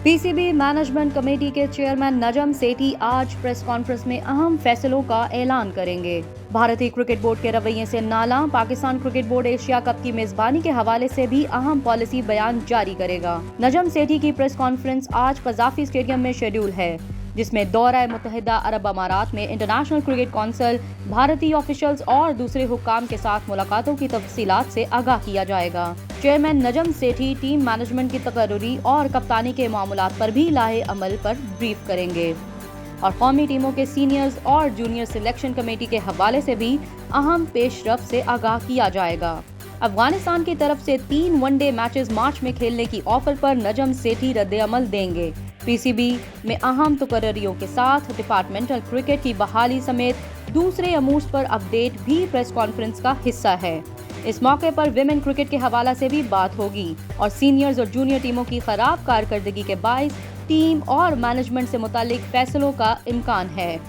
PCB management committee के chairman Najam Sethi आज press conference में अहम फैसलों का ऐलान करेंगे। भारतीय क्रिकेट बोर्ड के रवैये से नाला, Pakistan cricket board Asia cup की मेजबानी के हवाले से भी अहम पॉलिसी बयान जारी करेगा। नजम सेठी की प्रेस कॉन्फ्रेंस आज कज़ाफी स्टेडियम में शेड्यूल है, जिसमें दौरा मुत्तहिदा अरब अमारात में इंटरनेशनल क्रिकेट काउंसिल, भारतीय ऑफिशियल्स और दूसरे हुक्काम के साथ मुलाकातों की तफसीलात से आगाह किया जाएगा। Chairman Najam Sethi team management की तकर्रुरी और कप्तानी के मामलात पर भी लाहे अमल पर ब्रीफ करेंगे और कौमी टीमों के सीनियर्स और जूनियर सिलेक्शन कमेटी के हवाले से भी अहम पेशरफ से आगाह किया जाएगा। अफगानिस्तान की तरफ से 3 वनडे मैचेस मार्च में खेलने की ऑफर पर नजम सेठी रद्द-ए-अमल देंगे। पीसीबी में अहम तकर्रियों के साथ डिपार्टमेंटल क्रिकेट की बहाली समेत दूसरे अमूर पर अपडेट भी प्रेस कॉन्फ्रेंस का हिस्सा है। इस मौके पर विमेन क्रिकेट के हवाला से भी बात होगी और सीनियर्स और जूनियर टीमों की खराब कारकर्दगी के बाइस टीम और मैनेजमेंट से मुतालिक फैसलों का इम्कान है।